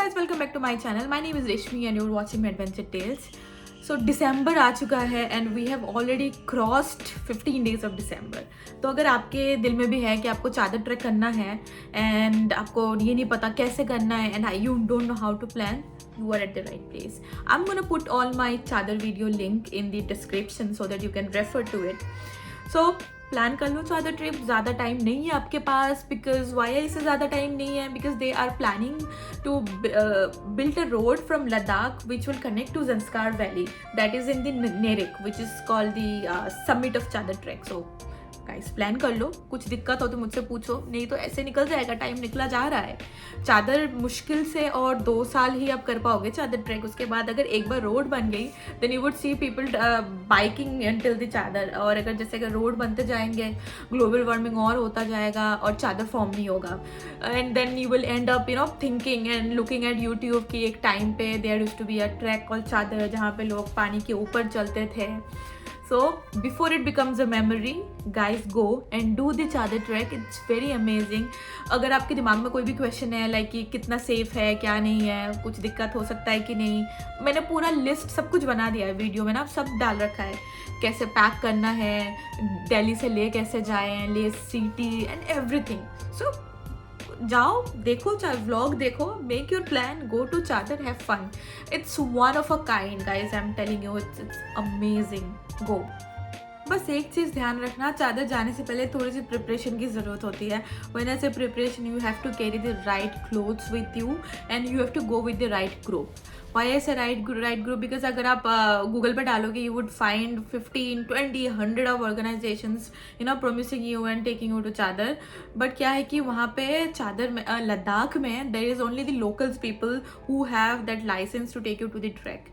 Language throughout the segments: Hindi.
guys, welcome back to my channel. My name is Reshmi and you're watching my adventure tales. So December आ चुका है and we have already crossed 15 days of December. तो अगर आपके दिल में भी है कि आपको चादर ट्रैक करना है and आपको ये नहीं पता कैसे करना है and you don't know how to plan, you are at the right place. I'm gonna put all my चादर video link in the description so that you can refer to it. So plan कर लो चादर ट्रिप. ज़्यादा टाइम नहीं है आपके पास. बिकॉज वाई इससे ज़्यादा टाइम नहीं है? Because they are planning to build a road from Ladakh which will connect to Zanskar valley that is in the Nerak which is called the summit of Chadar trek. So guys plan कर लो. कुछ दिक्कत हो तो मुझसे पूछो, नहीं तो ऐसे निकल जाएगा. टाइम निकला जा रहा है. चादर मुश्किल से और 2 साल ही आप कर पाओगे चादर ट्रैक. उसके बाद अगर एक बार रोड बन गई then you would see people biking until the Chadar. और अगर जैसे अगर रोड बनते जाएंगे ग्लोबल वार्मिंग और होता जाएगा और चादर फॉर्म नहीं होगा. And then you will end up thinking and looking at YouTube की एक टाइम पे there used to be a track called Chadar जहाँ पे लोग पानी के ऊपर चलते थे. So before it becomes a memory, guys, go and do the चादर ट्रैक. It's very amazing. अगर आपके दिमाग में कोई भी क्वेश्चन है लाइक कि कितना सेफ है क्या नहीं है, कुछ दिक्कत हो सकता है कि नहीं, मैंने पूरा लिस्ट सब कुछ बना दिया है वीडियो में ना. सब डाल रखा है कैसे पैक करना है, दिल्ली से ले कैसे जाएं, ले सिटी एंड एवरीथिंग. सो जाओ देखो, व्लॉग देखो, make your plan, go to Chadar, have fun. It's one of a kind guys, I am telling you, it's amazing. Go. बस एक चीज़ ध्यान रखना, चादर जाने से पहले थोड़ी सी प्रिपरेशन की ज़रूरत होती है. When I say preparation, you have to carry the right clothes with you and you have to go with the right group. Why ऐसे राइट ग्रुप? बिकॉज अगर आप गूगल पर डालोगे you would find 15, 20, 100 of organisations promising you and taking you to Chadar. But क्या है कि वहाँ पे चादर में लद्दाख में there is only the locals people who have that licence to take you to the trek.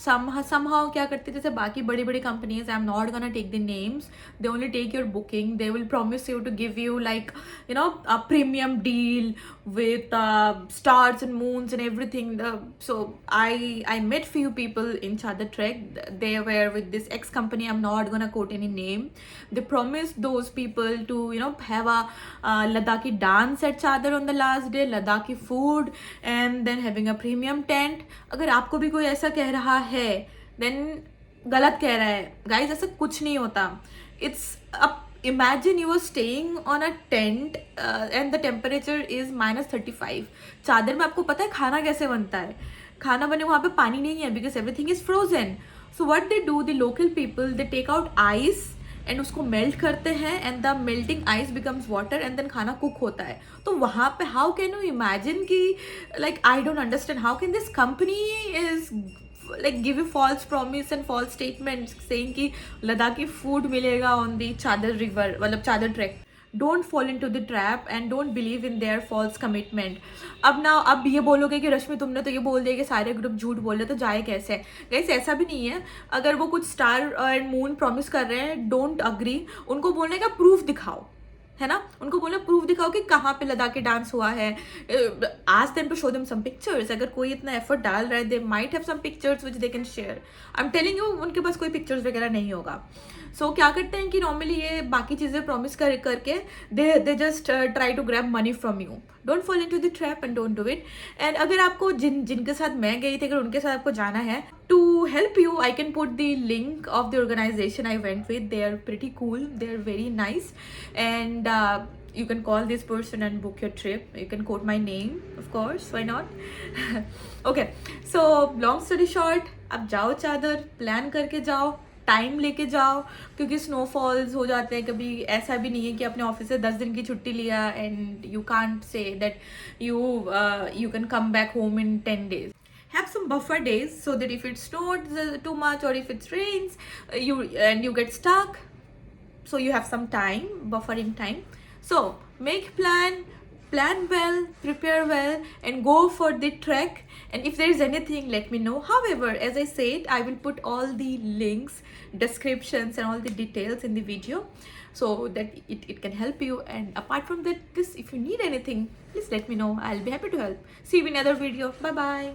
somehow क्या करते जैसे बाकी बड़ी बड़ी companies, I am not gonna take the names, they only take your booking. They will promise you to give you like a premium deal with stars and moons and everything. So I met few people in Chadar Trek. They were with this ex company. I'm not gonna quote any name. They promised those people to have a Ladakhi dance at Chadar on the last day, Ladakhi food, and then having a premium tent. अगर आपको भी कोई ऐसा कह रहा है then गलत कह रहा है. Guys, ऐसा कुछ नहीं होता. It's imagine you are staying on a tent and the temperature is -35. चादर में आपको पता है खाना कैसे बनता है? खाना बने वहाँ पे पानी नहीं है because everything is frozen. So what they do, the local people, they take out ice and उसको मेल्ट करते हैं and the melting ice becomes water and then खाना कुक होता है. तो वहाँ पे how can you imagine कि like I don't understand how can this company is like give you false promise and false statements saying कि लद्दाखी food मिलेगा on the चादर river, मतलब चादर track. Don't fall into the trap and don't believe in their false commitment. अब ये बोलोगे कि रश्मि तुमने तो ये बोल दिया कि सारे ग्रुप झूठ बोल रहे तो जाए कैसे? गाइस ऐसा भी नहीं है. अगर वो कुछ स्टार एंड मून प्रॉमिस कर रहे हैं, डोंट अग्री. उनको बोलने का प्रूफ दिखाओ, है ना. उनको बोलना प्रूफ दिखाओ कि कहाँ पे लद्दाखी डांस हुआ है. Ask them to show them some pictures. अगर कोई इतना एफर्ट डाल रहा है they might have some pictures which they can share. I am telling you उनके पास कोई पिक्चर्स वगैरह नहीं होगा. सो क्या करते हैं कि नॉर्मली ये बाकी चीज़ें प्रॉमिस करके they just try to grab money from you. Don't fall into the trap and don't do it. And अगर आपको जिनके साथ मैं गई थी अगर उनके साथ आपको जाना है, to help you I can put the link of the organisation I went with. They are pretty cool, they are very nice and you can call this person and book your trip. You can quote my name, of course, why not? Okay, so long story short, अब जाओ चादर, प्लान करके जाओ, टाइम लेके जाओ क्योंकि स्नोफॉल्स हो जाते हैं. कभी ऐसा भी नहीं है कि अपने ऑफिस से 10 दिन की छुट्टी लिया and you can't say that you can come back home in 10 days. Have some buffer days so that if it snows too much or if it rains you get stuck, so you have some time, buffering time. So make plan well, prepare well and go for the trek. And if there is anything, let me know. However, as I said, I will put all the links, descriptions and all the details in the video so that it can help you. And apart from that, if you need anything, please let me know. I'll be happy to help. See you in another video. Bye bye.